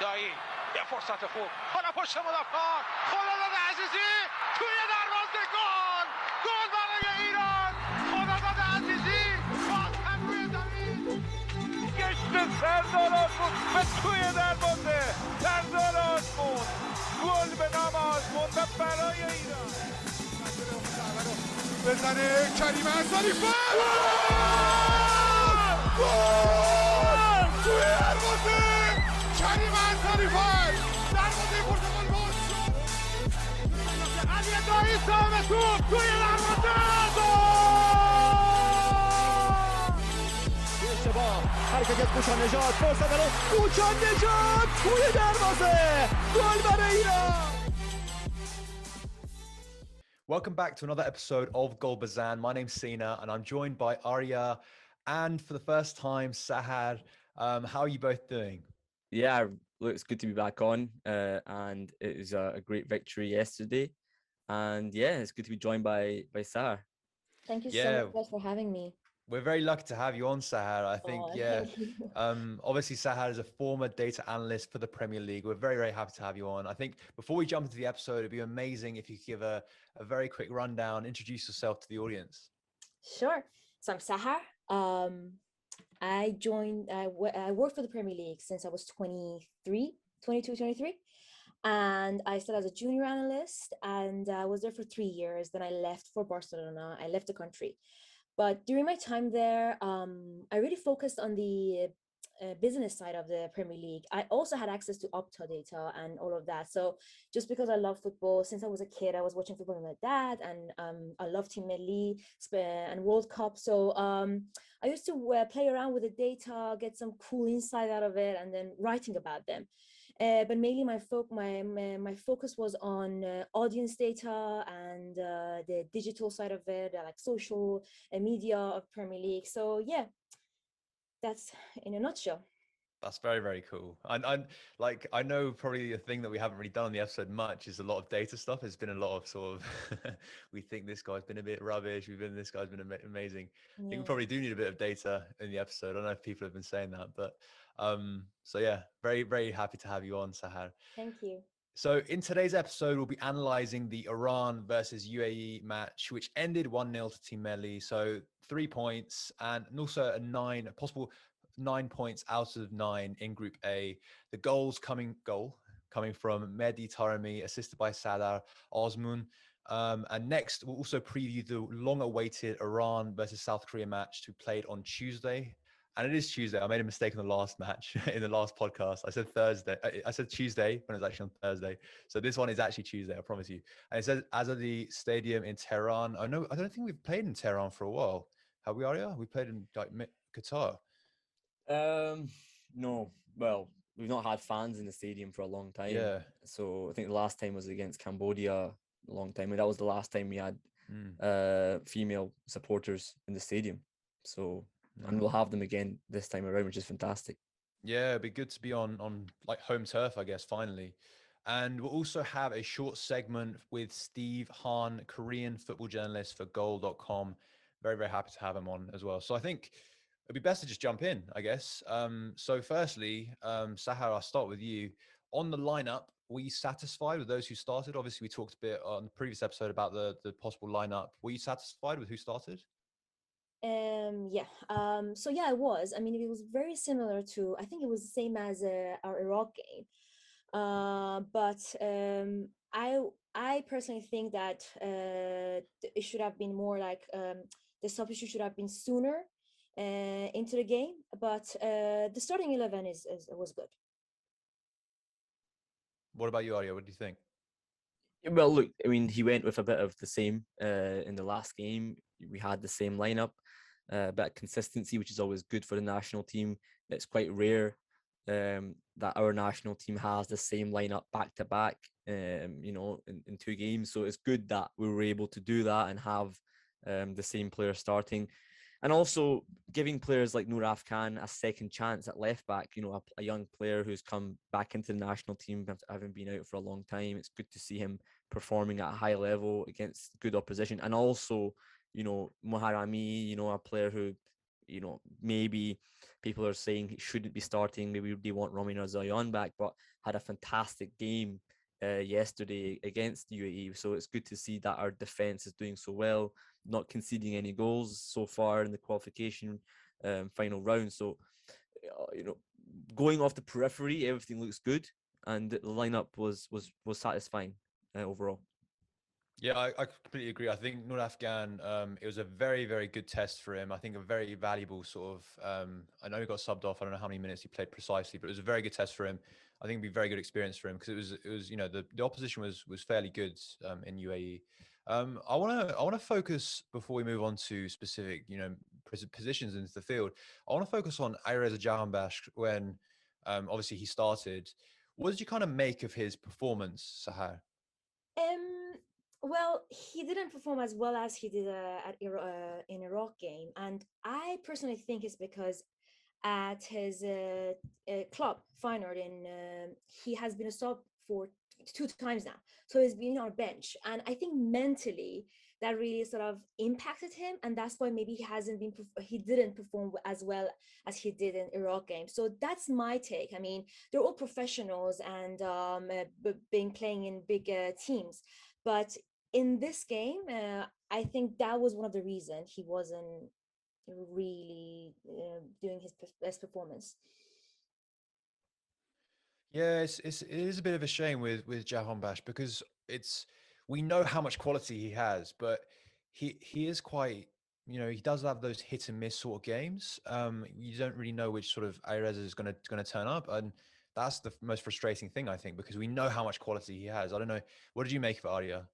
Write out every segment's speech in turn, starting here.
دایی یه فرصت خوب حالا پشت مدافع خداداد عزیزی توی دروازه گل برای ایران خداداد عزیزی باز هم روی زمین گشت سردار آزمون به توی دروازه سردار آزمون گل به نام آزمون برای ایران بزنه کریم انصاری توی دروازه کریم انصاری دروازه پرتغال گل علی دایی سام توپ توی دروازه اشتباه حرکت از کوچان نژاد فرصت برای کوچان نژاد توی دروازه گل برای ایران. Welcome back to another episode of Gol Bezan. My name's Sina and I'm joined by Arya and for the first time Sahar. How are you both doing? Yeah, look, it's good to be back on, and it was a great victory yesterday, and yeah, it's good to be joined by Sahar. Thank you so much for having me. We're very lucky to have you on, Sahar. I think, obviously Sahar is a former data analyst for the Premier League. We're very, very happy to have you on. I think before we jump into the episode, it'd be amazing if you could give a very quick rundown, introduce yourself to the audience. Sure. So I'm Sahar. I worked for the Premier League since I was 23. And I started as a junior analyst and I was there for 3 years. Then I left for Barcelona. I left the country. But during my time there, I really focused on the business side of the Premier League. I also had access to Opta data and all of that. So just because I love football, since I was a kid, I was watching football with my dad, and I love Team Melli and World Cup. So I used to play around with the data, get some cool insight out of it, and then writing about them. But mainly my focus was on audience data and the digital side of it, like social media of Premier League. So yeah, that's in a nutshell. That's very, very cool. I know probably the thing that we haven't really done on the episode much is a lot of data stuff. There's been a lot of sort of, we think this guy's been a bit rubbish. This guy's been amazing. Yeah. I think we probably do need a bit of data in the episode. I don't know if people have been saying that, but so yeah, very, very happy to have you on, Sahar. Thank you. So in today's episode, we'll be analyzing the Iran versus UAE match, which ended 1-0 to Team Melli. So 3 points and also a possible 9 points out of 9 in Group A. The goal coming from Mehdi Taremi, assisted by Sardar, Azmoun. And next, we'll also preview the long-awaited Iran versus South Korea match to be played on Tuesday. And it is Tuesday. I made a mistake in the last match, in the last podcast. I said Thursday. I said Tuesday when it was actually on Thursday. So this one is actually Tuesday, I promise you. And it says, as of the stadium in Tehran. I don't think we've played in Tehran for a while. Have we, Arya? We played in like Qatar. No. Well, we've not had fans in the stadium for a long time. Yeah. So I think the last time was against Cambodia a long time. And that was the last time we had female supporters in the stadium. So... And we'll have them again this time around, which is fantastic. Yeah, it'd be good to be on like home turf, I guess, finally. And we'll also have a short segment with Steve Hahn, Korean football journalist for goal.com. Very, very happy to have him on as well. So I think it'd be best to just jump in, I guess. So firstly, Sahar, I'll start with you. On the lineup, were you satisfied with those who started? Obviously, we talked a bit on the previous episode about the possible lineup. Were you satisfied with who started? So yeah, I was. I mean, it was very similar to, I think it was the same as our Iraq game. But I personally think that it should have been more like the substitute should have been sooner into the game. But the starting 11 was good. What about you, Arya? What do you think? Well, look, I mean, he went with a bit of the same in the last game. We had the same lineup, a bit of consistency, which is always good for the national team. It's quite rare that our national team has the same lineup back to back, in 2 games. So it's good that we were able to do that and have the same player starting. And also giving players like Noor Afghan a second chance at left back, a young player who's come back into the national team, having been out for a long time. It's good to see him performing at a high level against good opposition. And also, Moharami, a player who, maybe people are saying he shouldn't be starting. Maybe they want Alireza Jahanbakhsh back, but had a fantastic game yesterday against UAE. So it's good to see that our defense is doing so well, not conceding any goals so far in the qualification final round. So, going off the periphery, everything looks good, and the lineup was satisfying overall. Yeah, I completely agree. I think Nur Afghan, it was a very, very good test for him. I think a very valuable sort of, I know he got subbed off. I don't know how many minutes he played precisely, but it was a very good test for him. I think it'd be a very good experience for him because it was, the opposition was fairly good in UAE. I want to focus before we move on to specific, positions into the field. I want to focus on Alireza Jahanbakhsh when, obviously he started. What did you kind of make of his performance, Sahar? Well, he didn't perform as well as he did in Iraq game, and I personally think it's because at his club Feyenoord he has been a sub for 2 times now, so he's been on a bench, and I think mentally that really sort of impacted him, and that's why maybe he didn't perform as well as he did in Iraq game. So that's my take. I mean, they're all professionals and playing in big teams, but in this game, I think that was one of the reasons he wasn't really doing his best performance. Yeah, it is a bit of a shame with Jahanbakhsh because we know how much quality he has, but he is quite, he does have those hit and miss sort of games. You don't really know which sort of Alireza is going to turn up, and that's the most frustrating thing, I think, because we know how much quality he has. I don't know, what did you make of Arya?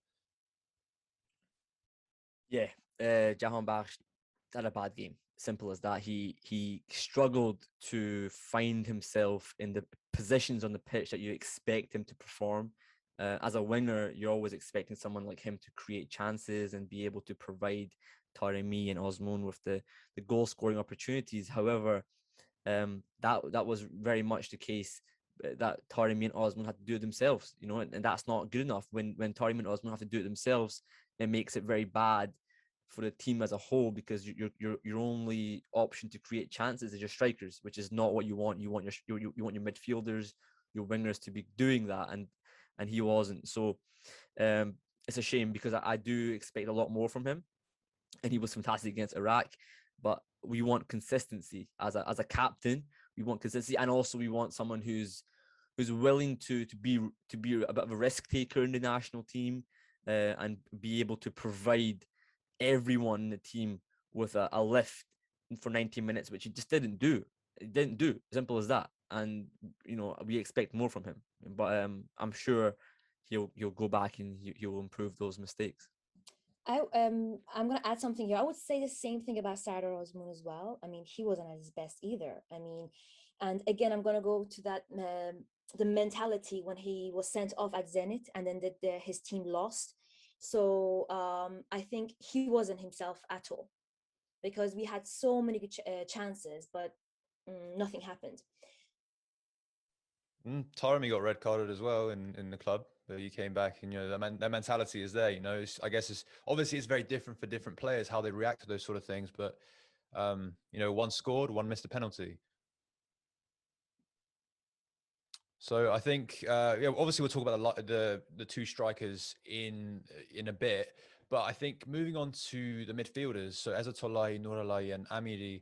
Yeah, Javanbakhsh had a bad game. Simple as that. He struggled to find himself in the positions on the pitch that you expect him to perform. As a winger, you're always expecting someone like him to create chances and be able to provide Taremi and Azmoun with the goal scoring opportunities. However, that was very much the case that Taremi and Azmoun had to do it themselves, and that's not good enough. When Taremi and Azmoun have to do it themselves, it makes it very bad for the team as a whole, because your only option to create chances is your strikers, which is not what you want. You want your midfielders, your wingers to be doing that, and he wasn't. So it's a shame because I do expect a lot more from him, and he was fantastic against Iraq. But we want consistency as a captain. We want consistency, and also we want someone who's willing to be a bit of a risk taker in the national team, and be able to provide everyone in the team with a lift for 90 minutes, which he just didn't do. It didn't do. Simple as that. And we expect more from him. But I'm sure he'll go back and he'll improve those mistakes. I'm gonna add something here. I would say the same thing about Sardar Azmoun as well. I mean, he wasn't at his best either. I mean, and again, I'm gonna go to that the mentality when he was sent off at Zenit and then his team lost. So I think he wasn't himself at all, because we had so many good chances, but nothing happened. Taremi got red carded as well in the club, but he came back, and that mentality is there. I guess it's obviously it's very different for different players how they react to those sort of things. But one scored, one missed a penalty. So I think, obviously we'll talk about the two strikers in a bit, but I think moving on to the midfielders, so Ezzatullahi, Nourallahi, and Amiri,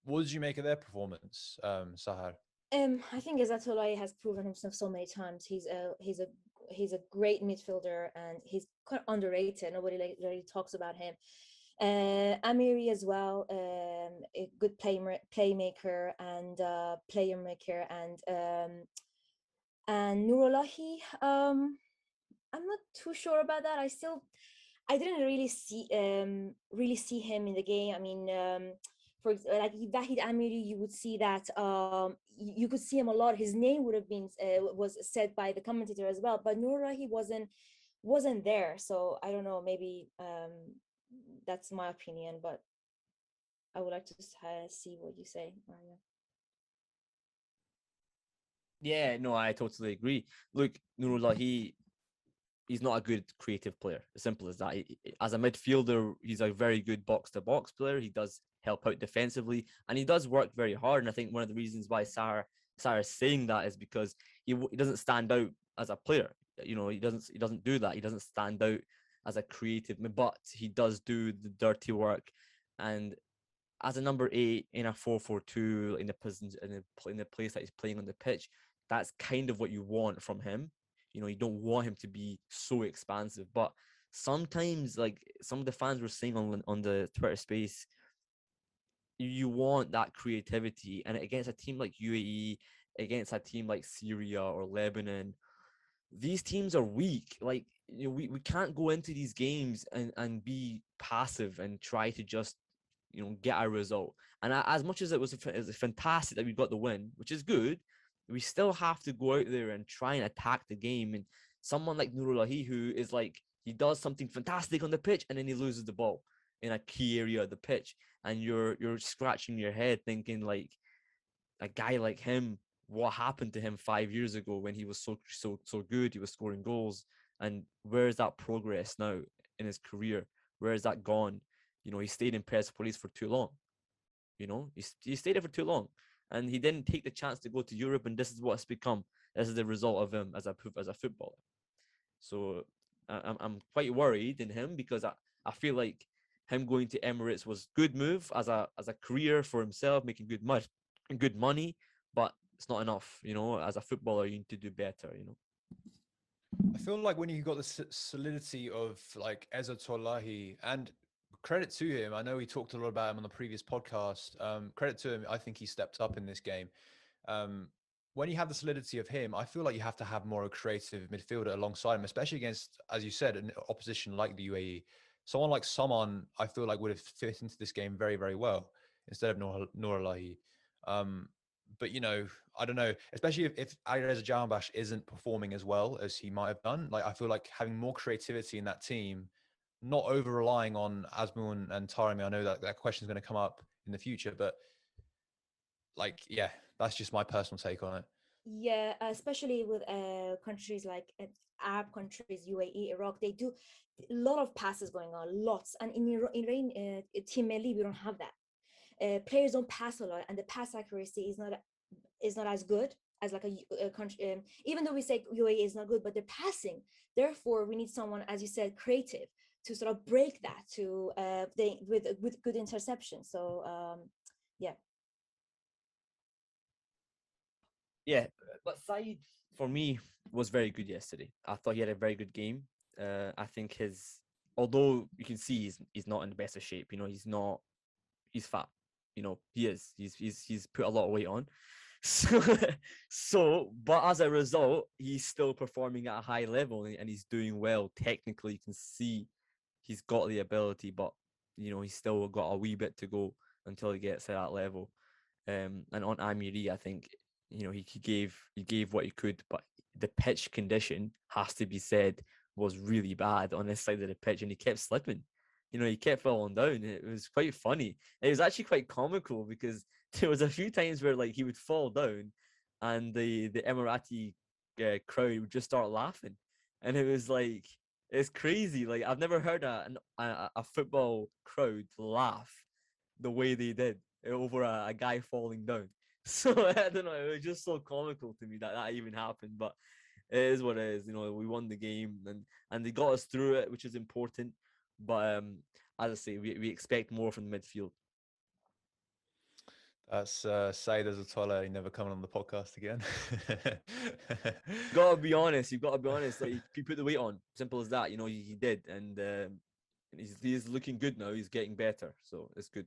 what did you make of their performance, Sahar? I think Ezzatullahi has proven himself so many times. He's a great midfielder, and he's quite underrated. Nobody really talks about him. Amiri as well, a good playmaker and player maker, and Nourallahi. I'm not too sure about that. I didn't really see him in the game. I mean, for like Vahid Amiri, you would see that you could see him a lot. His name would have been was said by the commentator as well, but Nourallahi wasn't there. So I don't know. Maybe that's my opinion, but I would like to see what you say, Arya. Yeah, no, I totally agree. Look, Nourallahi, he's not a good creative player. As simple as that. As a midfielder, he's a very good box-to-box player. He does help out defensively, and he does work very hard. And I think one of the reasons why Sahar is saying that is because he doesn't stand out as a player. You know, he doesn't do that. He doesn't stand out as a creative, but he does do the dirty work. And as a number 8 in a 4-4-2 in the place that he's playing on the pitch, that's kind of what you want from him. You know, you don't want him to be so expansive, but sometimes, like some of the fans were saying on the Twitter space, you want that creativity, and against a team like UAE, against a team like Syria or Lebanon, these teams are weak. Like, you know, we can't go into these games and be passive and try to just, you know, get a result. And as much as it was fantastic that we got the win, which is good, we still have to go out there and try and attack the game. And someone like Nurullahi, who is like, he does something fantastic on the pitch and then he loses the ball in a key area of the pitch, and you're scratching your head thinking, like, a guy like him, what happened to him 5 years ago when he was so good, he was scoring goals, and where is that progress now in his career? Where is that gone? You know, he stayed in Persepolis for too long. You know, he stayed there for too long, and he didn't take the chance to go to Europe, and this is what it's become. This is the result of him as a footballer. So I'm quite worried in him, because I feel like him going to Emirates was good move as a career for himself, making good money, but it's not enough. You know, as a footballer, you need to do better. You know. I feel like when you got the solidity of like Ezzatullahi, and credit to him, I know we talked a lot about him on the previous podcast. Credit to him, I think he stepped up in this game. When you have the solidity of him, I feel like you have to have more a creative midfielder alongside him, especially against, as you said, an opposition like the UAE. Someone like Samson, I feel like would have fit into this game very, very well instead of Nourallahi. But, you know, I don't know, especially if Alireza Jahanbakhsh isn't performing as well as he might have done. Like, I feel like having more creativity in that team, not over relying on Azmoun and Taremi. I know that question is going to come up in the future, but like, yeah, that's just my personal take on it. Yeah, especially with countries like Arab countries, UAE, Iraq, they do a lot of passes going on, lots. And in Iran, Team Melli, we don't have that. Players don't pass a lot, and the pass accuracy is not as good as like a country. Even though we say UAE is not good, but they're passing. Therefore, we need someone, as you said, creative to sort of break that with good interception. So yeah. Yeah, but Saeed, for me, was very good yesterday. I thought he had a very good game. I think although you can see he's not in the best of shape. You know, he's fat. You know, he is. He's put a lot of weight on. But as a result, he's still performing at a high level, and he's doing well. Technically, you can see he's got the ability, but, you know, he's still got a wee bit to go until he gets to that level. And on Amiri, I think, you know, he gave what he could, but the pitch condition, has to be said, was really bad on this side of the pitch, and he kept slipping. You know, he kept falling down. It was quite funny. It was actually quite comical, because there was a few times where, like, he would fall down, and the Emirati crowd would just start laughing, and it was like, it's crazy. Like, I've never heard a football crowd laugh the way they did over a guy falling down. So I don't know, it was just so comical to me that even happened, but it is what it is. You know, we won the game, and they got us through it, which is important. But as I say, we expect more from the midfield. That's Saeed Ezzatullahi. He never coming on the podcast again. You've got to be honest. Like, he put the weight on. Simple as that. You know, he did, and he's looking good now. He's getting better, so it's good.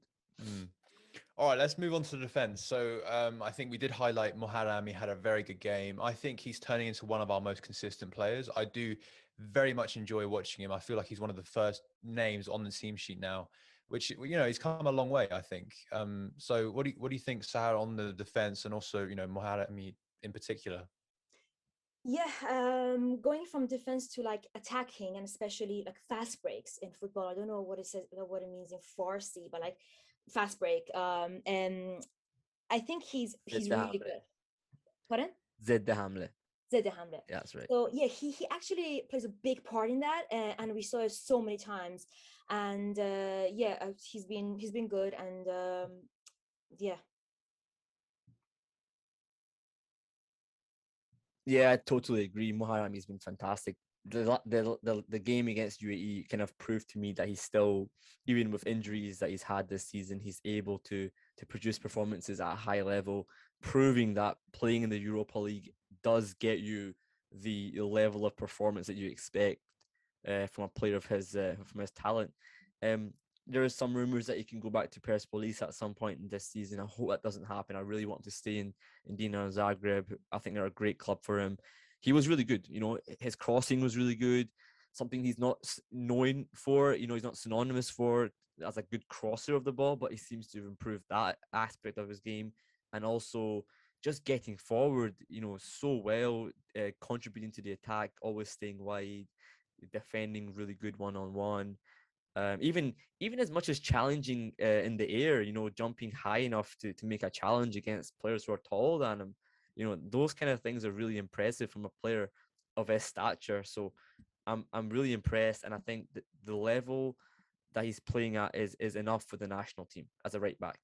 All right, let's move on to the defense. So I think we did highlight Muharram. He had a very good game. I think he's turning into one of our most consistent players. I do very much enjoy watching him. I feel like he's one of the first names on the team sheet now, which, you know, he's come a long way, I think. So what do you think, Sahar, on the defense, and also, you know, Muharram in particular? Yeah, going from defense to like attacking, and especially like fast breaks in football. I don't know what it means in Farsi, but like fast break. And I think he's really good. Pardon? Zed the Hamle. Hamlet. Yeah, that's right. So yeah, he actually plays a big part in that, and we saw it so many times. And he's been good, and yeah. Yeah, I totally agree. Moharami's been fantastic. The game against UAE kind of proved to me that he's still, even with injuries that he's had this season, he's able to produce performances at a high level, proving that playing in the Europa League does get you the level of performance that you expect from a player of his from his talent. There are some rumors that he can go back to Persepolis at some point in this season. I hope that doesn't happen. I really want to stay in Dinamo Zagreb. I think they're a great club for him. He was really good. His crossing was really good. Something he's not known for. He's not synonymous for as a good crosser of the ball, but he seems to have improved that aspect of his game. And also just getting forward, so well, contributing to the attack, always staying wide, defending really good one-on-one. Even as much as challenging in the air, jumping high enough to make a challenge against players who are taller than him. Those kind of things are really impressive from a player of his stature. So I'm really impressed, and I think that the level that he's playing at is enough for the national team as a right back.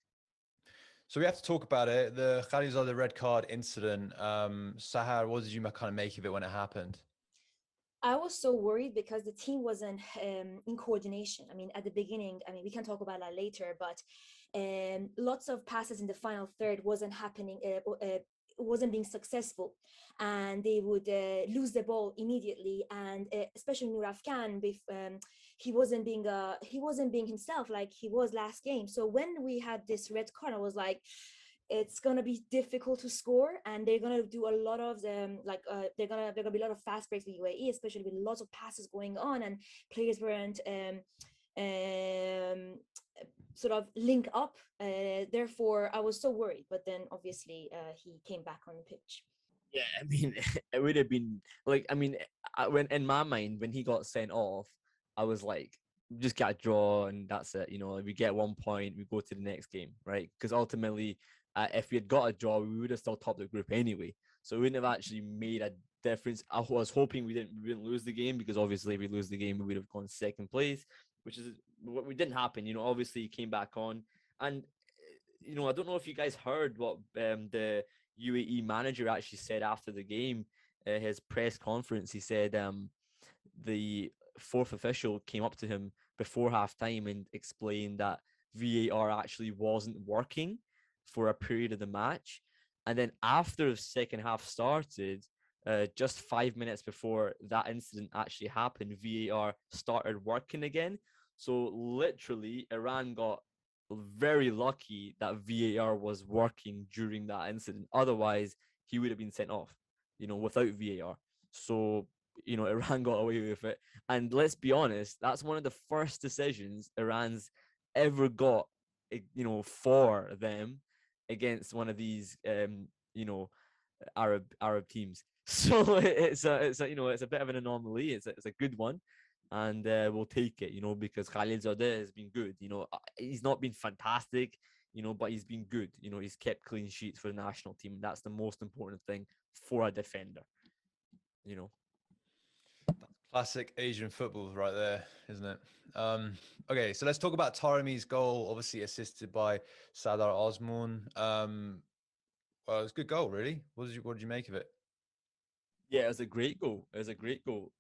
So we have to talk about it. The Khalilzadeh red card incident. Sahar, what did you kind of make of it when it happened? I was so worried because the team wasn't in coordination. I mean, at the beginning, we can talk about that later, but lots of passes in the final third wasn't happening, wasn't being successful, and they would lose the ball immediately. And especially Nur Afkan, he wasn't being himself like he was last game. So when we had this red card, I was like, it's gonna be difficult to score, and they're gonna do a lot of them. They're gonna be a lot of fast breaks for UAE, especially with lots of passes going on, and players weren't sort of link up. Therefore, I was so worried. But then, obviously, he came back on the pitch. Yeah, I mean, it would have been when in my mind when he got sent off, I was like, just got a draw and that's it. We get 1 point, we go to the next game, right? Because ultimately, if we had got a draw, we would have still topped the group anyway. So it wouldn't have actually made a difference. I was hoping we didn't lose the game, because obviously if we lose the game, we would have gone second place, which is what we didn't happen. Obviously he came back on, and I don't know if you guys heard what the UAE manager actually said after the game, his press conference. He said the fourth official came up to him before halftime and explained that VAR actually wasn't working for a period of the match. And then after the second half started, just 5 minutes before that incident actually happened, VAR started working again. So literally, Iran got very lucky that VAR was working during that incident. Otherwise, he would have been sent off, without VAR. So, Iran got away with it. And let's be honest, that's one of the first decisions Iran's ever got, for them against one of these, Arab teams. So it's a bit of an anomaly. It's a good one. And we'll take it, because Khalilzadeh has been good. He's not been fantastic, but he's been good. He's kept clean sheets for the national team. And that's the most important thing for a defender, Classic Asian football right there, isn't it? Okay, so let's talk about Taremi's goal, obviously assisted by Sardar Azmoun. Well, it was a good goal, really. What did you make of it? Yeah, it was a great goal.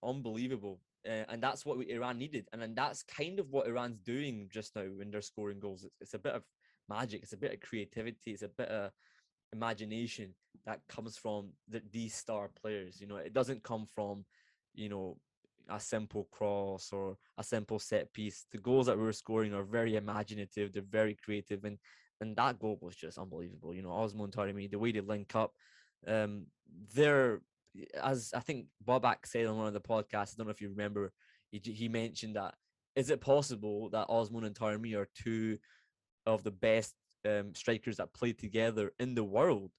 Unbelievable. And that's what Iran needed. And then that's kind of what Iran's doing just now when they're scoring goals. It's a bit of magic. It's a bit of creativity. It's a bit of imagination that comes from these star players. It doesn't come from, a simple cross or a simple set piece. The goals that we're scoring are very imaginative. They're very creative. And that goal was just unbelievable. Azmoun Taremi, the way they link up, they're, as I think Bobak said on one of the podcasts, I don't know if you remember, he mentioned that, is it possible that Azmoun and Taremi are two of the best strikers that play together in the world?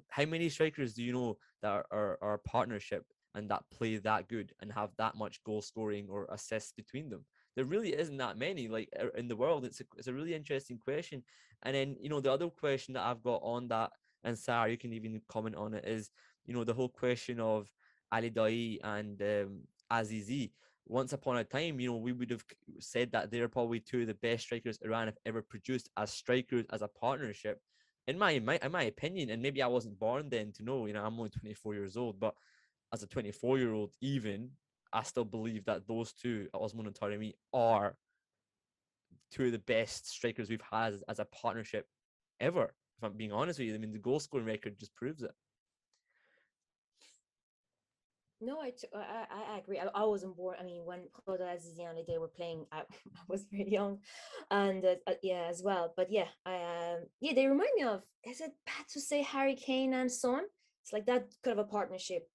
How many strikers do you know that are a partnership and that play that good and have that much goal scoring or assists between them? There really isn't that many, like, in the world. It's a really interesting question. And then, the other question that I've got on that, and Sarah, you can even comment on it, is, the whole question of Ali Dai and Azizi. Once upon a time, we would have said that they're probably two of the best strikers Iran have ever produced as strikers, as a partnership. In my opinion, and maybe I wasn't born then to know, I'm only 24 years old, but as a 24-year-old, even, I still believe that those two, Azmoun and Taremi, are two of the best strikers we've had as a partnership ever. If I'm being honest with you, I mean, the goal scoring record just proves it. No, I agree. I wasn't born. I mean, when Khoda Azizi and they were playing, I was very young, and yeah, as well. But yeah, yeah, they remind me of. Is it bad to say Harry Kane and Son? It's like that kind of a partnership.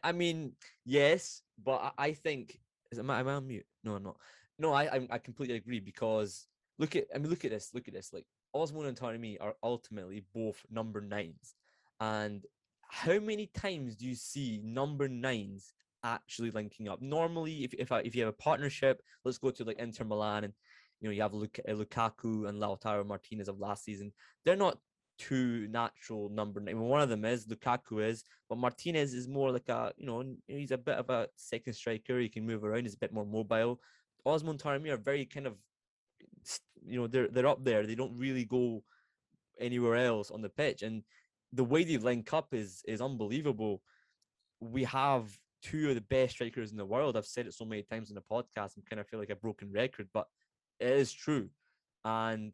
I mean, yes, but I think am I on mute? No, I'm not. No, I completely agree, because look at this. Like, Azmoun and Taremi are ultimately both number nines, and how many times do you see number nines actually linking up? Normally, if you have a partnership, let's go to like Inter Milan, and you have Lukaku and Lautaro Martinez of last season. They're not two natural number nine. One of them is, Lukaku is, but Martinez is more like he's a bit of a second striker. He can move around. He's a bit more mobile. Azmoun Taremi are very kind of, they're up there. They don't really go anywhere else on the pitch, and the way they link up is unbelievable. We have two of the best strikers in the world. I've said it so many times in the podcast, I kind of feel like a broken record, but it is true. And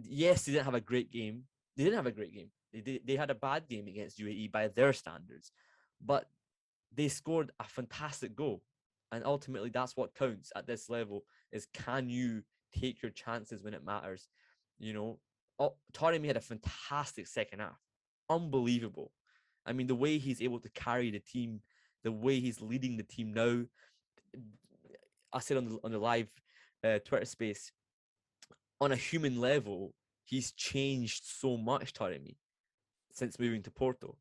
yes, they didn't have a great game. They didn't have a great game. They had a bad game against UAE by their standards, but they scored a fantastic goal. And ultimately, that's what counts at this level, is can you take your chances when it matters? Taremi had a fantastic second half. Unbelievable. I mean, the way he's able to carry the team, the way he's leading the team now. I said on the live Twitter space, on a human level, he's changed so much, Taremi, since moving to Porto.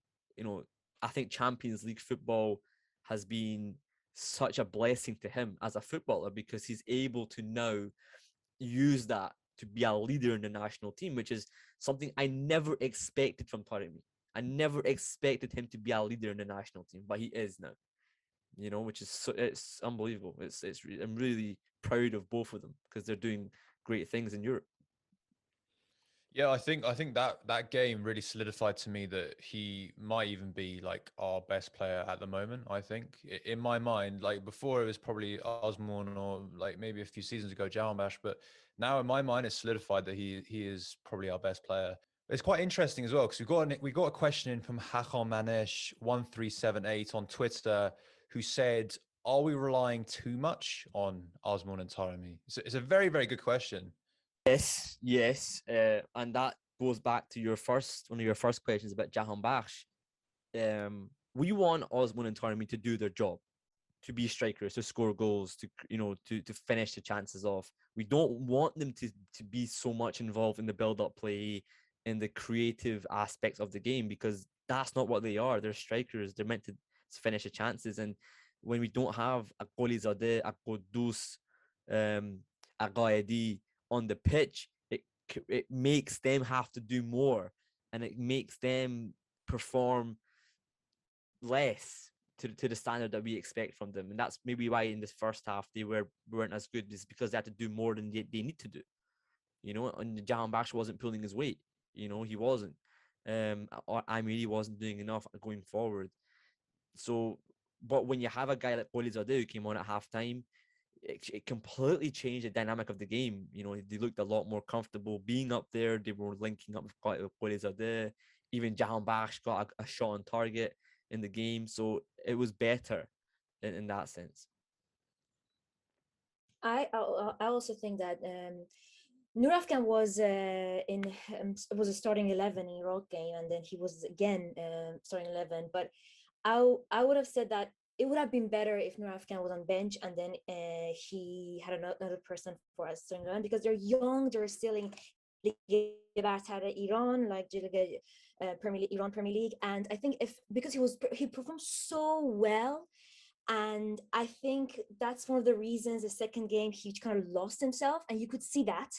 I think Champions League football has been such a blessing to him as a footballer, because he's able to now use that to be a leader in the national team, which is something I never expected from Taremi. I never expected him to be a leader in the national team, but he is now. Which is it's unbelievable. I'm really proud of both of them, because they're doing great things in Europe. Yeah, I think that game really solidified to me that he might even be like our best player at the moment. I think in my mind, like before it was probably Azmoun, or like maybe a few seasons ago Javanbakhsh, but now in my mind it's solidified that he is probably our best player. It's quite interesting as well, because we got a question in from Hakan Manesh 1378 on Twitter, who said, "Are we relying too much on Azmoun and Taremi?" It's a very, very good question. Yes, and that goes back to one of your first questions about Jahanbakhsh. We want Azmoun and Taremi to do their job, to be strikers, to score goals, to finish the chances off. We don't want them to be so much involved in the build-up play, in the creative aspects of the game, because that's not what they are. They're strikers. They're meant to finish the chances. And when we don't have a Khalilzadeh, a Quddus, a Ghaedi on the pitch, it makes them have to do more, and it makes them perform less to the standard that we expect from them. And that's maybe why in this first half they weren't as good, is because they had to do more than they need to do. And Jahanbakhsh wasn't pulling his weight. He wasn't. Or Amiri wasn't doing enough going forward. So, but when you have a guy like Khalilzadeh who came on at halftime, it completely changed the dynamic of the game. They looked a lot more comfortable being up there. They were linking up with Qualifiers. Even Jahanbakhsh got a shot on target in the game, so it was better in that sense. I also think that Nur Afgan was was a starting 11 in Iraq game, and then he was again starting 11. But I would have said that it would have been better if Nur Afgan was on bench, and then he had another person for us starting 11, because they're young, they're still in Iran, like Iran Premier League, and I think because he performed so well. And I think that's one of the reasons the second game he kind of lost himself, and you could see that.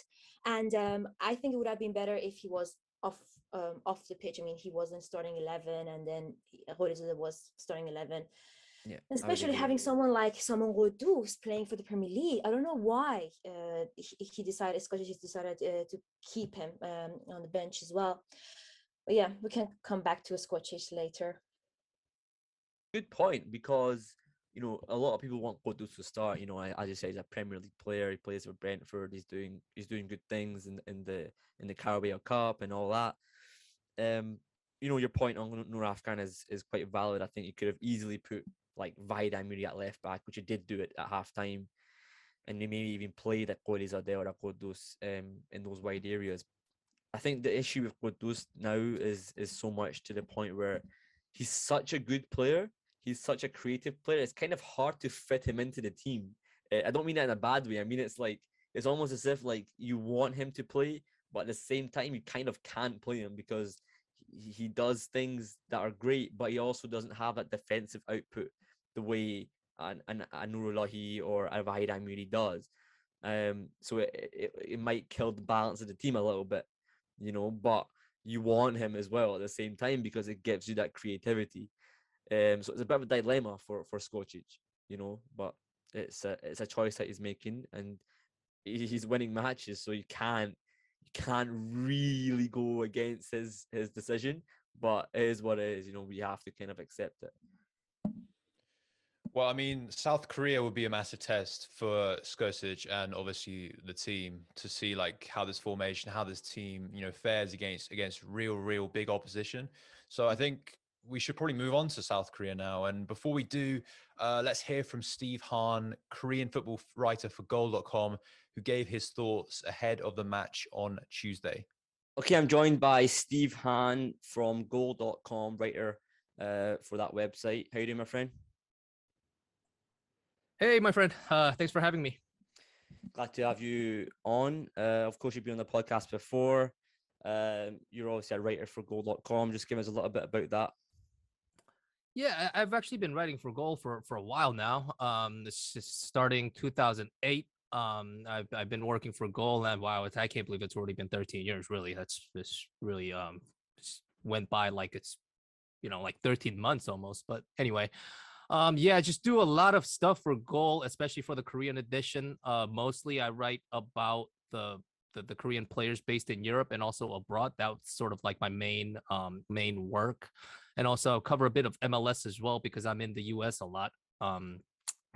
And I think it would have been better if he was off the pitch. I mean, he wasn't starting 11, and then Khalilzadeh was starting 11. Yeah, Especially having someone like Saman Ghoddos playing for the Premier League. I don't know why Scottish decided to keep him on the bench as well. But yeah, we can come back to a Scottish later. Good point, because a lot of people want Ghoddos to start. As you say, he's a Premier League player. He plays for Brentford. He's doing good things in the Carabao Cup and all that. Your point on Noor Afghan is quite valid. I think you could have easily put like Vahid Amiri at left back, which he did do it at half time, and they maybe even played at Khalilzadeh or Ghoddos in those wide areas. I think the issue with Ghoddos now is so much to the point where he's such a good player. He's such a creative player. It's kind of hard to fit him into the team. I don't mean that in a bad way. I mean, it's almost as if like you want him to play, but at the same time, you kind of can't play him because he does things that are great, but he also doesn't have that defensive output the way a Nurullahi or a Vahid Amiri does. So it might kill the balance of the team a little bit, but you want him as well at the same time because it gives you that creativity. So it's a bit of a dilemma for Skocic, but it's a choice that he's making, and he's winning matches, so you can't really go against his decision, but it is what it is. We have to kind of accept it. Well, I mean, South Korea would be a massive test for Skocic and obviously the team to see like how this formation, how this team, fares against real big opposition. So I think we should probably move on to South Korea now. And before we do, let's hear from Steve Hahn, Korean football writer for Goal.com, who gave his thoughts ahead of the match on Tuesday. Okay, I'm joined by Steve Hahn from Goal.com, writer for that website. How you doing, my friend? Hey, my friend. Thanks for having me. Glad to have you on. Of course, you've been on the podcast before. You're obviously a writer for Goal.com. Just give us a little bit about that. Yeah, I've actually been writing for Goal for a while now. This is starting 2008. I've been working for Goal, and wow, I can't believe it's already been 13 years. Really, this really just went by like it's like 13 months almost. But anyway, I just do a lot of stuff for Goal, especially for the Korean edition. Mostly, I write about the Korean players based in Europe and also abroad. That's sort of like my main work, and also cover a bit of MLS as well because I'm in the US a lot.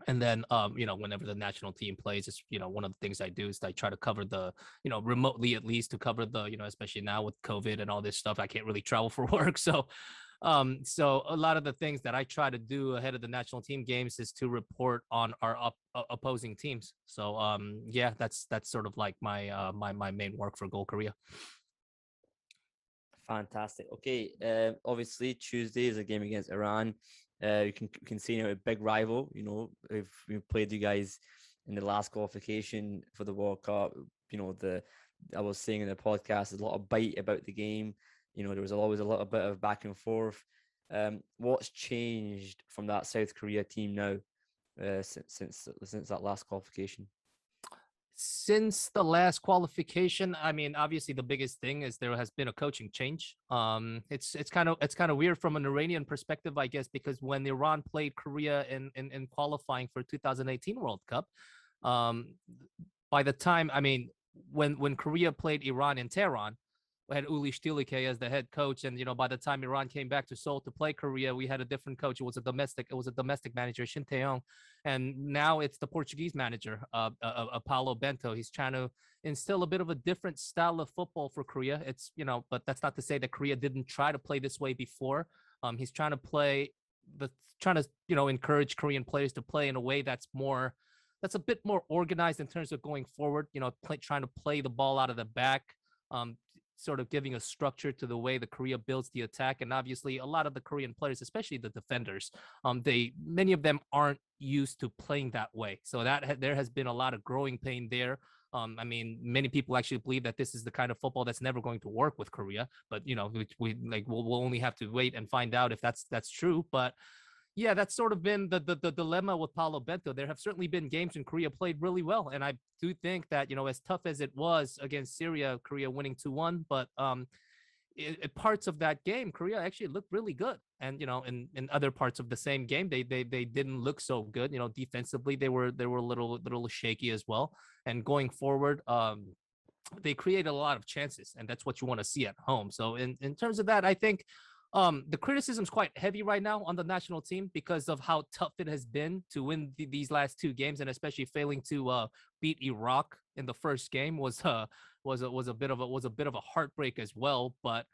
And then whenever the national team plays, it's one of the things I do is I try to cover the remotely, at least, to cover the especially now with COVID and all this stuff, I can't really travel for work. So a lot of the things that I try to do ahead of the national team games is to report on our opposing teams. So that's sort of like my my main work for Goal Korea. Fantastic. Okay, obviously Tuesday is a game against Iran. You can see a big rival. If we played you guys in the last qualification for the World Cup, I was saying in the podcast, there's a lot of bite about the game. There was always a little bit of back and forth. What's changed from that South Korea team now since that last qualification? Since the last qualification, I mean, obviously the biggest thing is there has been a coaching change. It's kind of weird from an Iranian perspective, I guess, because when Iran played Korea in qualifying for 2018 World Cup, by the time, I mean, when Korea played Iran in Tehran, we had Uli Stilicke as the head coach, and by the time Iran came back to Seoul to play Korea, we had a different coach. It was a domestic manager, Shin Tae-yong, and now it's the Portuguese manager, Paulo Bento. He's trying to instill a bit of a different style of football for Korea. It's but that's not to say that Korea didn't try to play this way before. He's trying to encourage Korean players to play in a way that's a bit more organized in terms of going forward. Trying to play the ball out of the back. Sort of giving a structure to the way the Korea builds the attack. And obviously a lot of the Korean players, especially the defenders, many of them aren't used to playing that way. So there has been a lot of growing pain there. I mean, many people actually believe that this is the kind of football that's never going to work with Korea, but we'll only have to wait and find out if that's true. But yeah, that's sort of been the dilemma with Paulo Bento. There have certainly been games when Korea played really well. And I do think that, as tough as it was against Syria, Korea winning 2-1, but parts of that game, Korea actually looked really good. And in other parts of the same game, they didn't look so good. Defensively, they were a little shaky as well. And going forward, they created a lot of chances, and that's what you want to see at home. So in terms of that, I think the criticism is quite heavy right now on the national team because of how tough it has been to win these last two games, and especially failing to beat Iraq in the first game was a bit of a heartbreak as well. But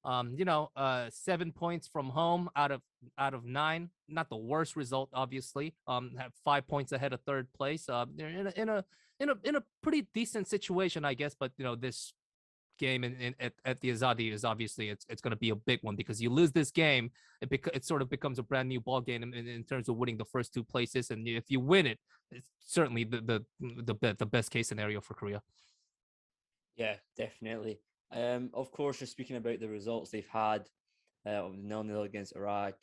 7 points from home out of 9, not the worst result, obviously. Have 5 points ahead of third place. They're in a pretty decent situation, I guess. But this game at the Azadi is obviously it's going to be a big one, because you lose this game, it sort of becomes a brand new ball game in terms of winning the first 2 places, and if you win it, it's certainly the best case scenario for Korea. Yeah, definitely. Of course, you're speaking about the results they've had, 0-0 against Iraq,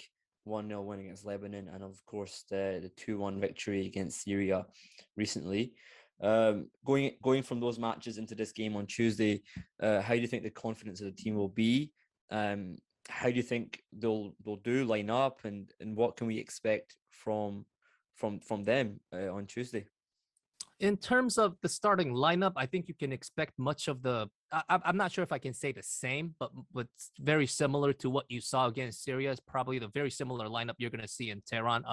1-0 win against Lebanon, and of course the 2-1 victory against Syria recently. Going from those matches into this game on Tuesday, how do you think the confidence of the team will be? How do you think they'll do line up, and what can we expect from them on Tuesday? In terms of the starting lineup, I think you can expect much of the. I'm not sure if I can say the same, but it's very similar to what you saw against Syria. Is probably the very similar lineup you're going to see in Tehran.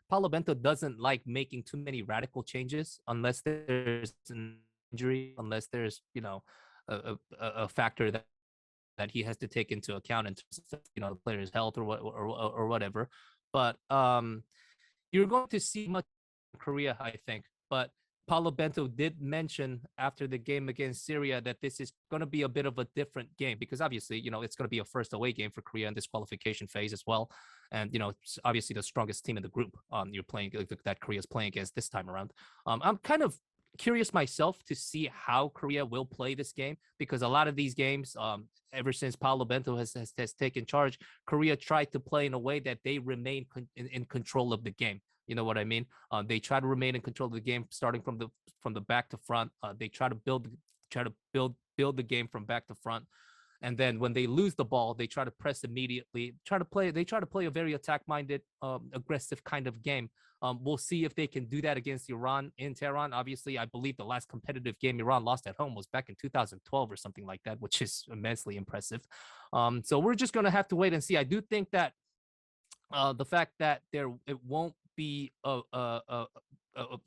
Paulo Bento doesn't like making too many radical changes unless there's an injury, unless there's a factor that he has to take into account in terms of the player's health or whatever. But you're going to see much in Korea, I think. But Paulo Bento did mention after the game against Syria that this is going to be a bit of a different game, because obviously, it's going to be a first away game for Korea in this qualification phase as well. And, it's obviously the strongest team in the group you're playing that Korea is playing against this time around. I'm kind of curious myself to see how Korea will play this game, because a lot of these games, ever since Paulo Bento has taken charge, Korea tried to play in a way that they remain in control of the game. You know what I mean? They try to remain in control of the game, starting from the back to front. They try to build the game from back to front, and then when they lose the ball, they try to press immediately. They try to play a very attack-minded, aggressive kind of game. We'll see if they can do that against Iran in Tehran. Obviously, I believe the last competitive game Iran lost at home was back in 2012 or something like that, which is immensely impressive. So we're just gonna have to wait and see. I do think that the fact that it won't be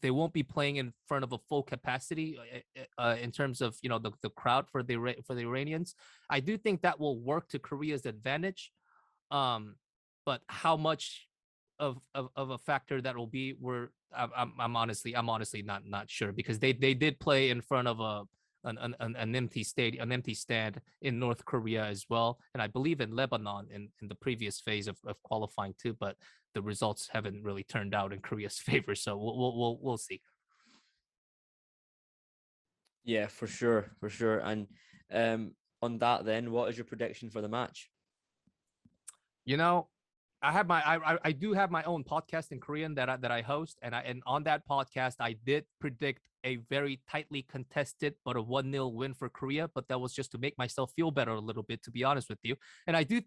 they won't be playing in front of a full capacity in terms of the crowd for the Iranians. I do think that will work to Korea's advantage, but how much of a factor that will be, I'm honestly not sure, because they did play in front of an empty stadium, an empty stand in North Korea as well, and I believe in Lebanon in the previous phase of qualifying too, but the results haven't really turned out in Korea's favor, so we'll see. Yeah, for sure. And on that, then, what is your prediction for the match? I do have my own podcast in Korean that I host, and on that podcast I did predict a very tightly contested but a 1-0 win for Korea, but that was just to make myself feel better a little bit, to be honest with you. And I do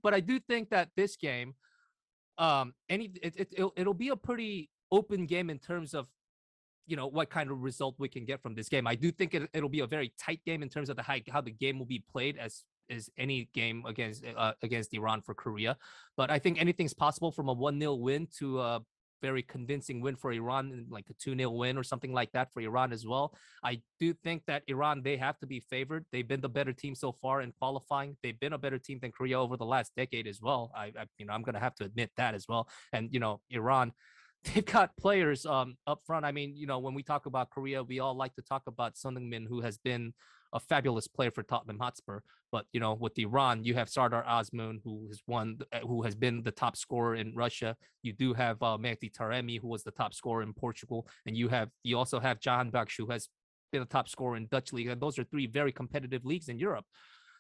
think that this game, it'll be a pretty open game in terms of what kind of result we can get from this game. I do think it'll be a very tight game in terms of how the game will be played, as any game against Iran for Korea. But I think anything's possible, from a 1-0 win to a very convincing win for Iran, like a 2-0 win or something like that for Iran as well. I do think that Iran, they have to be favored. They've been the better team so far in qualifying. They've been a better team than Korea over the last decade as well. I'm going to have to admit that as well. And, Iran, they've got players up front. I mean, when we talk about Korea, we all like to talk about Son Heung-min, who has been a fabulous player for Tottenham Hotspur. But, with Iran, you have Sardar Azmoun, who has been the top scorer in Russia. You do have Mehdi Taremi, who was the top scorer in Portugal. And you also have Jahanbakhsh, who has been a top scorer in Dutch league. And those are 3 very competitive leagues in Europe.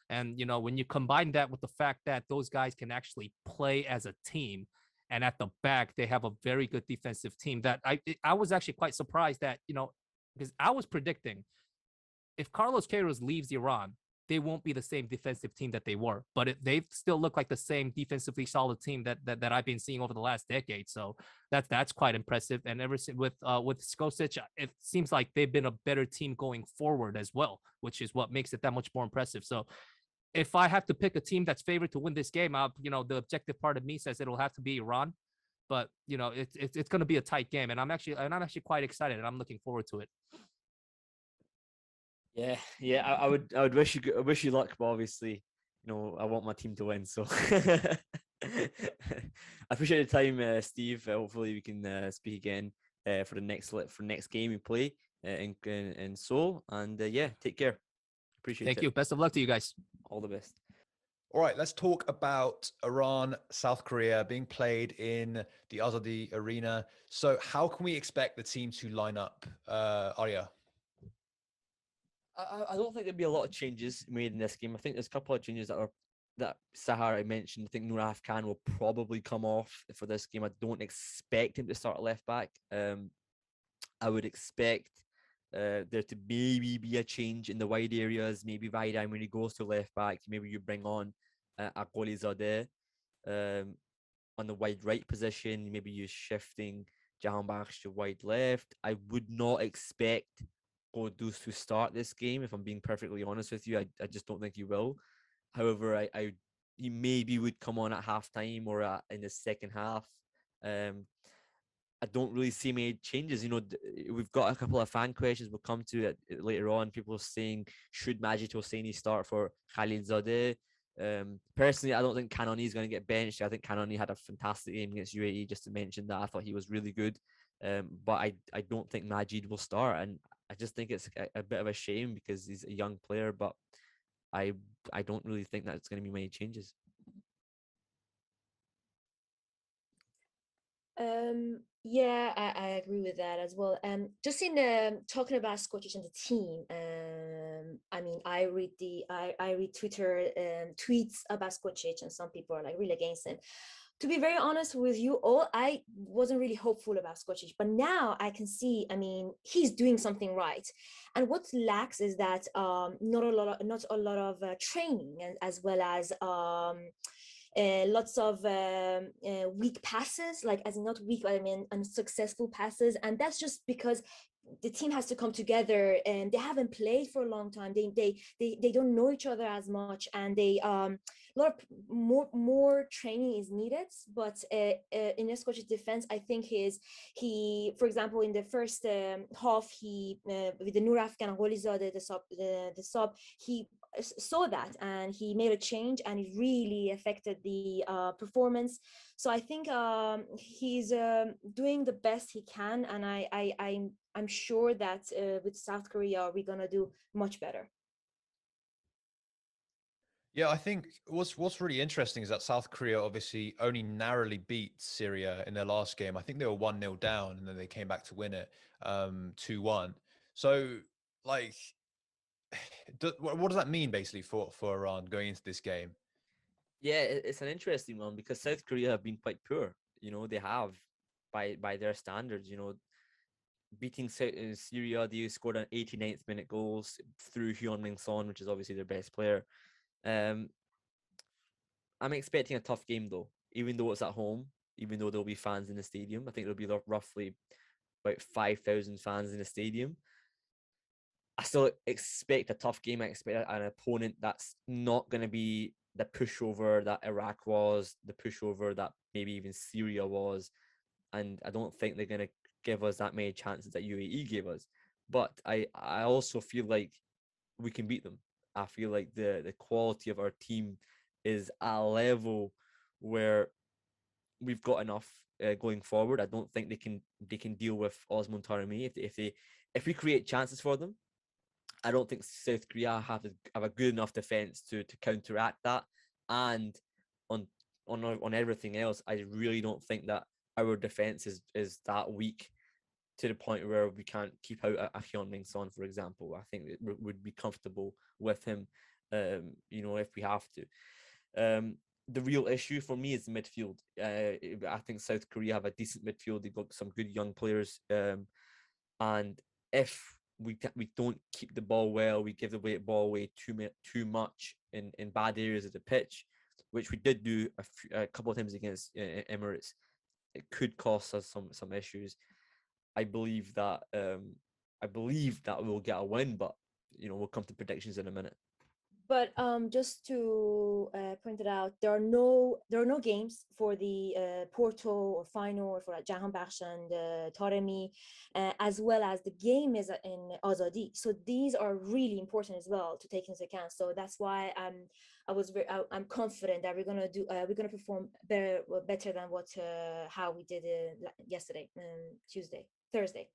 And, when you combine that with the fact that those guys can actually play as a team, and at the back, they have a very good defensive team, that I was actually quite surprised that, because I was predicting, if Carlos Queiroz leaves Iran, they won't be the same defensive team that they were. But they still look like the same defensively solid team that I've been seeing over the last decade. So that's quite impressive. And ever since with Skocic, it seems like they've been a better team going forward as well, which is what makes it that much more impressive. So if I have to pick a team that's favored to win this game, the objective part of me says it'll have to be Iran. But it's going to be a tight game, and I'm actually quite excited, and I'm looking forward to it. Yeah. I would wish you luck, but obviously, I want my team to win. So I appreciate the time, Steve. Hopefully, we can speak again for the next game we play in Seoul. And yeah, take care. Appreciate it. Thank you. Best of luck to you guys. All the best. All right, let's talk about Iran, South Korea being played in the Azadi Arena. So how can we expect the team to line up, Arya? I don't think there'll be a lot of changes made in this game. I think there's a couple of changes that Sahar I mentioned. I think Noor Afghan will probably come off for this game. I don't expect him to start left back. I would expect there to maybe be a change in the wide areas. Maybe Vaidai, when he goes to left back, maybe you bring on Khalilzadeh on the wide right position. Maybe you're shifting Javanbakhsh to wide left. I would not expect Godus to start this game, if I'm being perfectly honest with you. I just don't think he will. However, he maybe would come on at halftime or in the second half. I don't really see many changes. We've got a couple of fan questions we'll come to it later on. People are saying, should Majid Hosseini start for Khalilzadeh? Personally, I don't think Kanani is going to get benched. I think Kanani had a fantastic game against UAE, just to mention that. I thought he was really good. But I don't think Majid will start. And I just think it's a bit of a shame because he's a young player. But I don't really think that it's going to be many changes. Yeah, I agree with that as well. Just in talking about Skocic and the team, I mean, I read Twitter tweets about Skocic, and some people are like really against him. To be very honest with you all, I wasn't really hopeful about Skocic, but now I can see, I mean, he's doing something right. And what lacks is that not a lot of training, as well as lots of weak passes, like as in not weak, but I mean unsuccessful passes. And that's just because the team has to come together, and they haven't played for a long time. They don't know each other as much, and a lot of more training is needed. But in Escoch's defense, I think he, for example, in the first half, he with the Noor Afghan Gholizadeh, the sub, he saw that and he made a change, and it really affected the performance. So I think he's doing the best he can, and I'm sure that with South Korea we're gonna do much better. Yeah, I think what's really interesting is that South Korea obviously only narrowly beat Syria in their last game. I think they were 1-0 down, and then they came back to win it 2-1. So, like, what does that mean basically for Iran going into this game? Yeah, it's an interesting one because South Korea have been quite poor. They have, by their standards, beating Syria. They scored an 89th minute goals through Hyun-Min Son, which is obviously their best player. I'm expecting a tough game though, even though it's at home, even though there'll be fans in the stadium. I think there'll be roughly about 5,000 fans in the stadium. I still expect a tough game. I expect an opponent that's not going to be the pushover that Iraq was, the pushover that maybe even Syria was. And I don't think they're going to give us that many chances that UAE gave us. But I also feel like we can beat them. I feel like the quality of our team is a level where we've got enough going forward. I don't think they can deal with Azmoun Taremi if we create chances for them. I don't think South Korea have a good enough defense to counteract that. And on everything else, I really don't think that our defense is that weak to the point where we can't keep out a Hyun-Min Son, for example. I think we would be comfortable with him, if we have to. The real issue for me is the midfield. I think South Korea have a decent midfield. They've got some good young players. And if we don't keep the ball well. We give the ball away too much in bad areas of the pitch, which we did do a couple of times against Emirates. It could cost us some issues. I believe that we'll get a win, but we'll come to predictions in a minute. But just to point it out, there are no games for the Porto or final or for Jahanbakhsh and Taremi, as well as the game is in Azadi. So these are really important as well to take into account. So that's why I'm confident that we're gonna perform better than how we did yesterday, Thursday.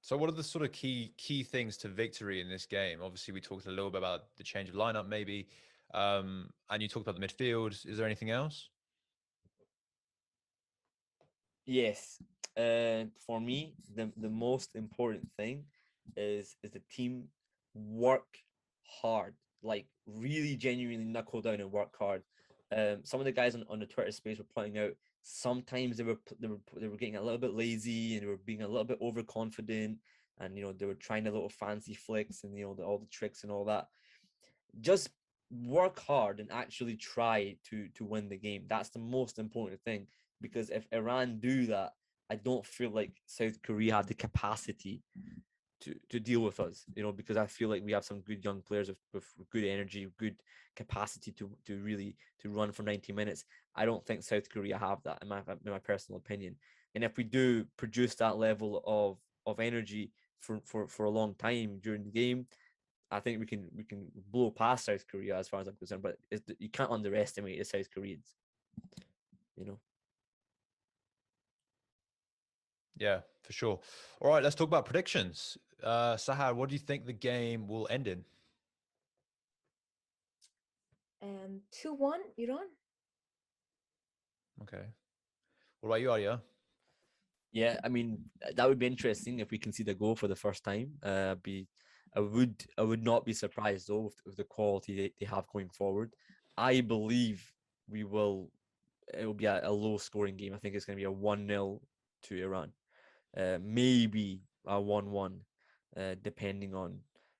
So what are the sort of key things to victory in this game? Obviously, we talked a little bit about the change of lineup, maybe, and you talked about the midfield. Is there anything else? Yes. For me, the most important thing is the team work hard, like really genuinely knuckle down and work hard. Some of the guys on the Twitter space were pointing out sometimes they were getting a little bit lazy and they were being a little bit overconfident, and they were trying a little fancy flicks and all the tricks and all that. Just work hard and actually try to win the game. That's the most important thing, because if Iran do that, I don't feel like South Korea have the capacity to deal with us, because I feel like we have some good young players with good energy, good capacity to really run for 90 minutes. I don't think South Korea have that, in my personal opinion. And if we do produce that level of energy for a long time during the game, I think we can blow past South Korea as far as I'm concerned. But you can't underestimate the South Koreans, Yeah, for sure. All right, let's talk about predictions. Sahar, what do you think the game will end in? 2-1 Iran. Okay. What about you, Arya? Yeah, I mean, that would be interesting if we can see the goal for the first time. I would not be surprised though with the quality they have going forward. I believe it will be a low scoring game. I think it's going to be a 1-0 to Iran. Maybe a 1-1, depending on,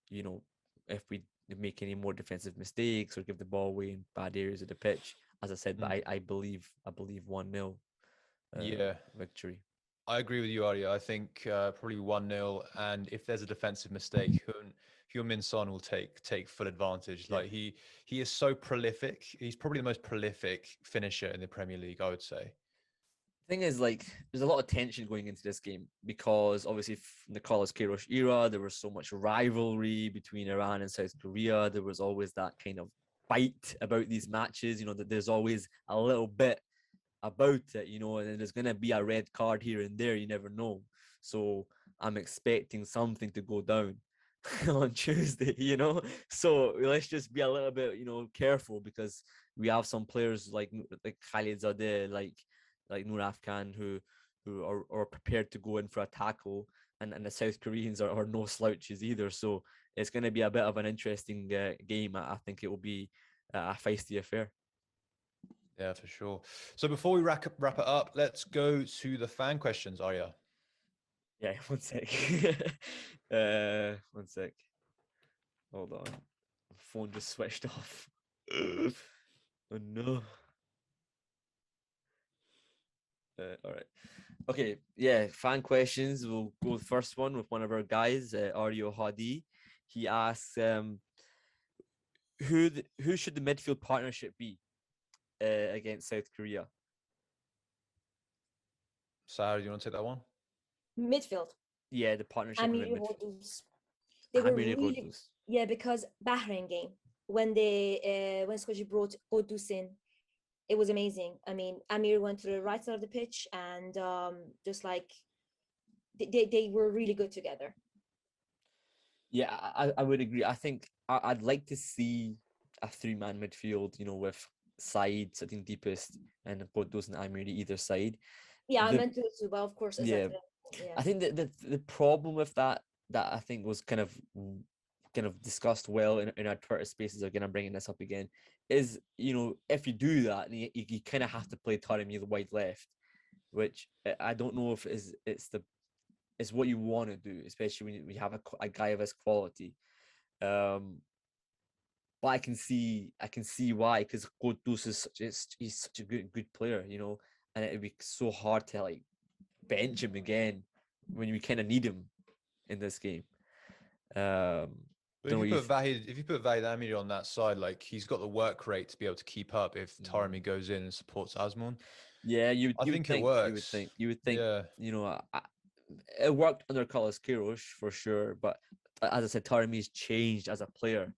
if we make any more defensive mistakes or give the ball away in bad areas of the pitch. As I said, but I believe 1-0 victory. I agree with you, Arya. I think probably 1-0, and if there's a defensive mistake, Heung-min Son will take full advantage. Yeah. Like he is so prolific. He's probably the most prolific finisher in the Premier League, I would say. Thing is, like, there's a lot of tension going into this game because obviously in the Carlos Queiroz era, there was so much rivalry between Iran and South Korea. There was always that kind of bite about these matches, that there's always a little bit about it, and there's going to be a red card here and there. You never know. So I'm expecting something to go down on Tuesday, So let's just be a little bit, careful, because we have some players like Khalilzadeh, like Noor Afghan, who are prepared to go in for a tackle, and the South Koreans are no slouches either. So it's going to be a bit of an interesting game. I think it will be a feisty affair. Yeah, for sure. So before we wrap it up, let's go to the fan questions, Arya. Yeah, one sec. One sec. Hold on. My phone just switched off. Oh no. All right. Okay. Yeah. Fan questions. We'll go with the first one with one of our guys, Arya Hadi. He asks, who should the midfield partnership be against South Korea? Sarah, do you want to take that one? Midfield. Yeah, the partnership. They were really, yeah, because Bahrain game when Skoji brought Qudus in, it was amazing. I mean, Amir went to the right side of the pitch, and just like they were really good together. Yeah, I would agree. I think I'd like to see a 3-man midfield, with Said sitting deepest and Qudus and Amir either side. Yeah, I meant to too, but of course, yeah. I think that the problem with that I think was kind of discussed well in our Twitter spaces. Again, I'm bringing this up again, is if you do that, you kind of have to play Taremi the wide left, which I don't know if it's it's what you want to do, especially when we have a guy of his quality. But I can see why, because Qudus he's such a good player, you know, and it'd be so hard to like bench him again when we kind of need him in this game. But if you put Vahid Amir on that side, like he's got the work rate to be able to keep up if Taremi goes in and supports Azmoun. Yeah, I think it works. You would think. Yeah. You know, it worked under Khalilzadeh for sure, but as I said, Taremi's changed as a player.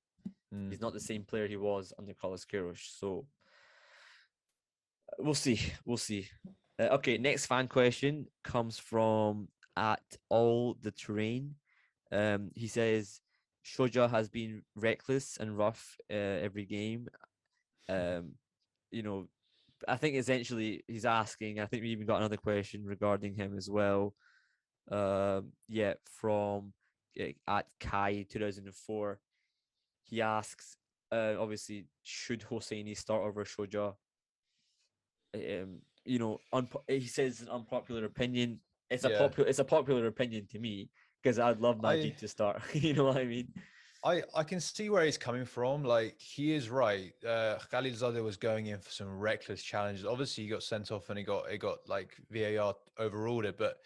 He's not the same player he was under Khalilzadeh. So we'll see. Okay, next fan question comes from at all the terrain. He says Shoja has been reckless and rough every game. You know, I think essentially he's asking. I think we even got another question regarding him as well. From at Kai 2004. He asks, obviously, should Hosseini start over Shoja? You know, he says an unpopular opinion. It's a popular opinion to me, because I'd love Mahdi to start. You know what I mean? I can see where he's coming from. Like, he is right. Khalilzadeh was going in for some reckless challenges. Obviously, he got sent off and he got like VAR overruled it, but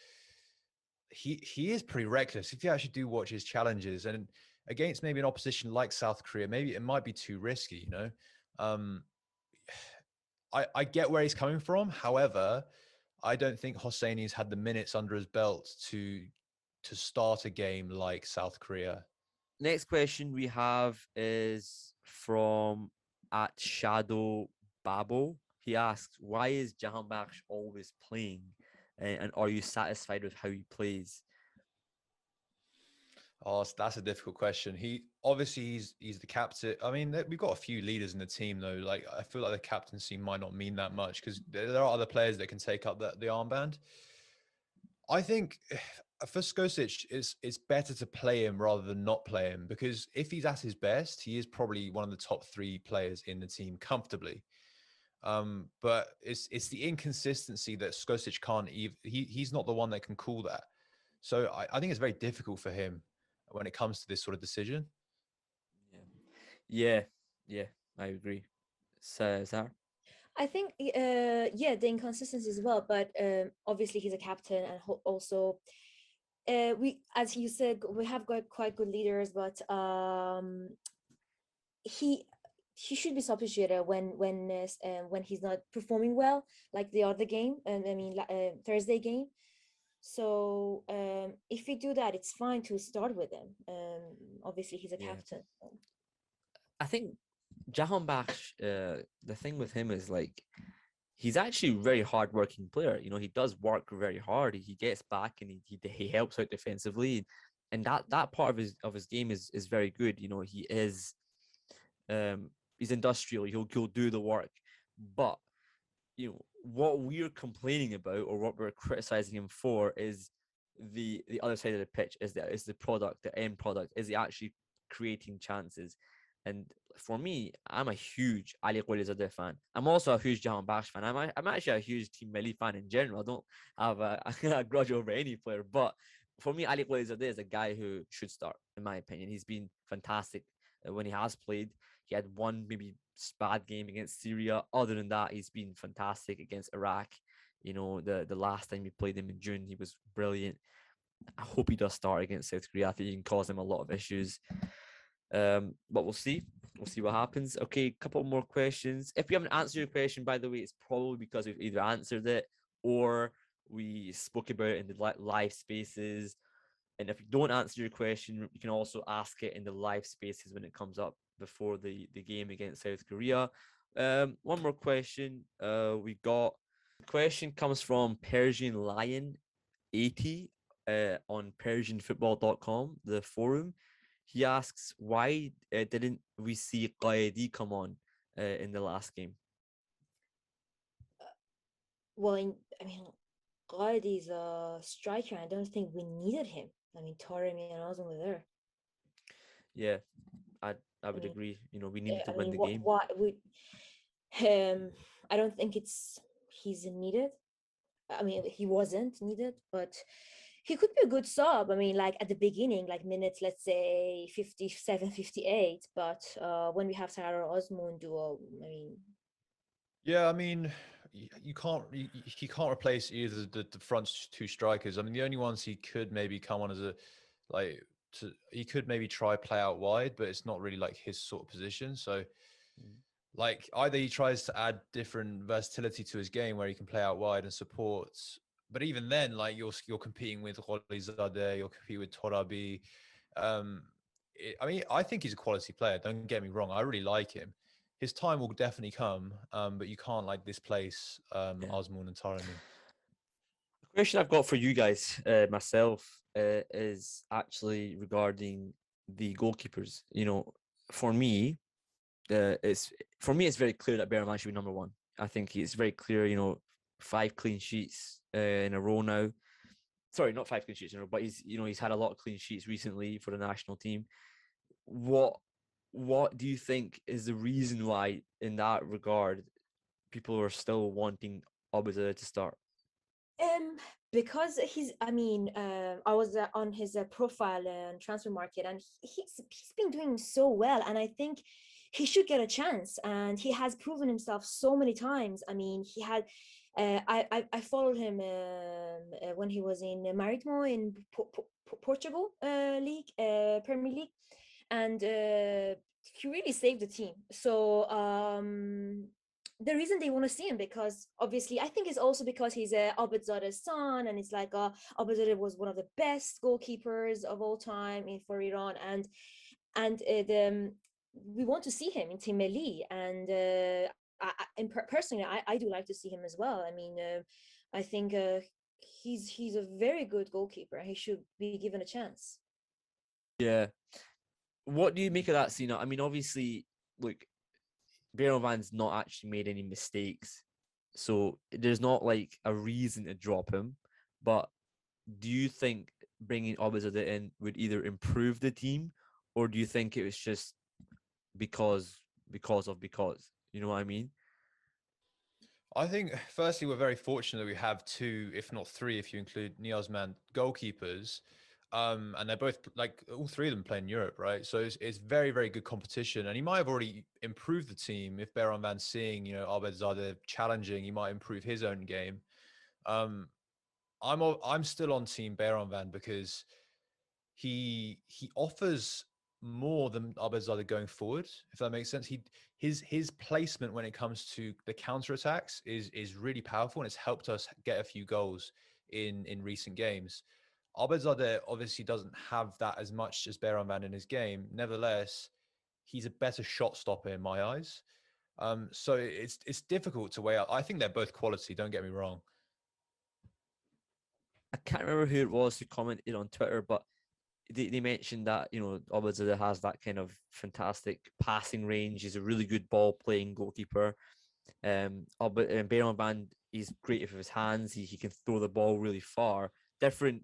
he is pretty reckless. If you actually do watch his challenges, and against maybe an opposition like South Korea, maybe it might be too risky, you know. I get where he's coming from. However, I don't think Hosseini's had the minutes under his belt to start a game like South Korea. Next question we have is from at Shadow Babo. He asks, why is Jahanbakhsh always playing? And are you satisfied with how he plays? Oh, that's a difficult question. He's the captain. I mean, we've got a few leaders in the team though. Like, I feel like the captaincy might not mean that much, because there are other players that can take up the armband. I think for Skocic, it's better to play him rather than not play him, because if he's at his best, he is probably one of the top 3 players in the team comfortably. But it's the inconsistency that Skocic can't even. He's not the one that can call that. So I think it's very difficult for him when it comes to this sort of decision. Yeah, I agree. Sahar? I think, the inconsistency as well, but obviously he's a captain, and also we, as you said, we have got quite good leaders, but he should be substituted when he's not performing well, like the other game, and I mean Thursday game. So if we do that, it's fine to start with him. Obviously he's a captain. I think Jahanbakhsh, the thing with him is, like, he's actually a very hard-working player. You know, he does work very hard. He gets back and he helps out defensively, and that part of his game is very good. You know, he is he's industrial. He'll do the work, but you know what we're complaining about, or what we're criticizing him for, is the other side of the pitch. Is the product, the end product? Is he actually creating chances? And for me, I'm a huge Alireza fan. I'm also a huge Javanbakhsh fan. I'm actually a huge Team Melli fan in general. I don't have a grudge over any player, but for me, Alireza is a guy who should start, in my opinion. He's been fantastic when he has played. He had one maybe bad game against Syria. Other than that, he's been fantastic against Iraq. You know, the last time we played him in June, he was brilliant. I hope he does start against South Korea. I think he can cause him a lot of issues. But we'll see. We'll see what happens. Okay, a couple more questions. If we haven't answered your question, by the way, it's probably because we've either answered it or we spoke about it in the live spaces. And if you don't answer your question, you can also ask it in the live spaces when it comes up before the game against South Korea. One more question. We got a question comes from Persian Lion 80 on PersianFootball.com, the forum. He asks, why didn't we see Qaedi come on in the last game? Well, Qaedi is a striker. I don't think we needed him. I mean, Taremi and Azmoun were there. Yeah, I would agree. You know, we needed to win the game. I don't think he's needed. I mean, he wasn't needed, but he could be a good sub. I mean, like at the beginning, like minutes, let's say 57, 58. But when we have Sahar or Azmoun duo, I mean, Yeah, I mean, he can't replace either the front two strikers. I mean, the only ones he could maybe come on as a like he could maybe try play out wide, but it's not really like his sort of position. So like either he tries to add different versatility to his game where he can play out wide and supports, but even then, like you're competing with Khalilzadeh, you're competing with Torabi. I mean, I think he's a quality player. Don't get me wrong. I really like him. His time will definitely come, but you can't like displace Azmoun and Taremi. The question I've got for you guys, myself, is actually regarding the goalkeepers. You know, for me, it's very clear that Bezan should be number one. I think it's very clear. You know, 5 clean sheets in a row now. Sorry, not 5 clean sheets in a row, but he's had a lot of clean sheets recently for the national team. What do you think is the reason why, in that regard, people are still wanting Albazadeh to start? Because I mean, I was on his profile on transfer market, and he's been doing so well, and I think he should get a chance, and he has proven himself so many times. I mean, he had. I followed him when he was in Marítimo in Portugal league, Premier League, and he really saved the team. So the reason they want to see him, because obviously I think it's also because he's Albazadeh's son, and it's like Albazadeh was one of the best goalkeepers of all time for Iran, and we want to see him in Team Melli, and personally I do like to see him as well. I mean, I think he's a very good goalkeeper. He should be given a chance. Yeah. What do you make of that, Sina? I mean, obviously, look, Bezan's not actually made any mistakes, so there's not like a reason to drop him. But do you think bringing Albazadeh in would either improve the team, or do you think it was just because? You know what I mean? I think, firstly, we're very fortunate that we have 2, if not 3, if you include Niazman goalkeepers. And they're both, like, all 3 of them play in Europe, right? So it's very, very good competition. And he might have already improved the team if Bezan seeing, you know, Albazadeh challenging, he might improve his own game. I'm still on team Bezan because he offers more than Albazadeh going forward, if that makes sense. His placement when it comes to the counter attacks is really powerful, and it's helped us get a few goals in recent games. Albazadeh obviously doesn't have that as much as Bezan in his game. Nevertheless, he's a better shot stopper in my eyes. So it's difficult to weigh out. I think they're both quality, don't get me wrong. I can't remember who it was who commented on Twitter, but they mentioned that, you know, Albazadeh has that kind of fantastic passing range. He's a really good ball playing goalkeeper. Bezan, he's great with his hands. He can throw the ball really far. Different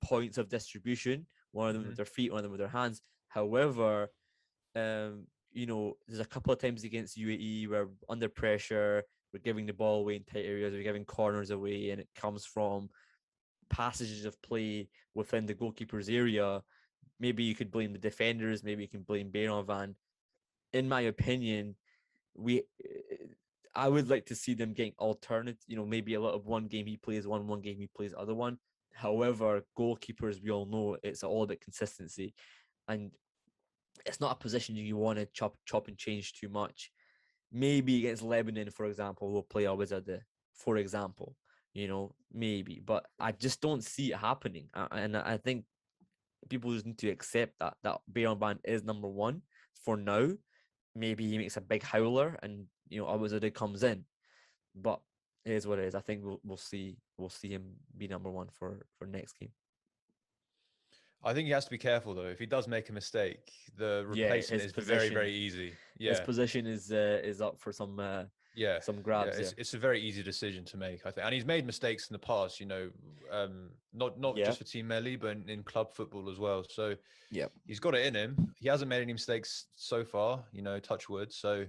points of distribution. One of them with their feet, one of them with their hands. However, you know, there's a couple of times against UAE where under pressure, we're giving the ball away in tight areas, we're giving corners away, and it comes from passages of play within the goalkeeper's area. Maybe you could blame the defenders, maybe you can blame Bezan. In my opinion, I would like to see them getting alternate, you know, maybe a lot of one game he plays one game he plays other one. However, goalkeepers, we all know it's all about consistency, and it's not a position you want to chop and change too much. Maybe against Lebanon, for example, we'll play Albazadeh, for example, you know, maybe, but I just don't see it happening. And I think people just need to accept that Bezan is number one for now. Maybe he makes a big howler and, you know, Albazadeh comes in, but it is what it is. I think we'll see him be number one for next game. I think he has to be careful though. If he does make a mistake, the replacement is very, very easy. Yeah, his position is up for some grabs. Yeah, it's a very easy decision to make, I think. And he's made mistakes in the past, you know, not just for Team Melli, but in club football as well. So yeah, he's got it in him. He hasn't made any mistakes so far, you know, touch wood. So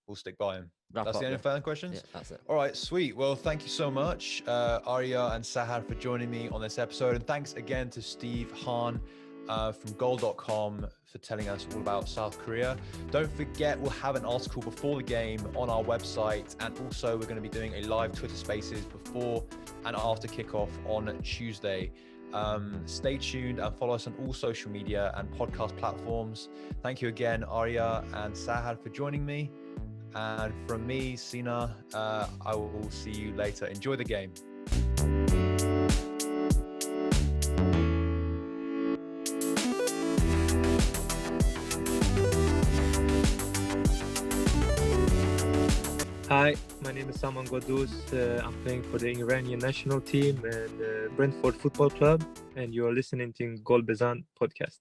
we'll stick by him. Wrap That's up, the end of fan questions? Yeah, that's it. All right, sweet. Well, thank you so much, Arya and Sahar, for joining me on this episode. And thanks again to Steve Hahn from goal.com for telling us all about South Korea. Don't forget, we'll have an article before the game on our website. And also, we're going to be doing a live Twitter Spaces before and after kickoff on Tuesday. Stay tuned and follow us on all social media and podcast platforms. Thank you again, Arya and Sahar, for joining me. And from me, Sina, I will see you later. Enjoy the game. Hi, my name is Salman Godus. I'm playing for the Iranian national team and Brentford Football Club, and you're listening to Bezan podcast.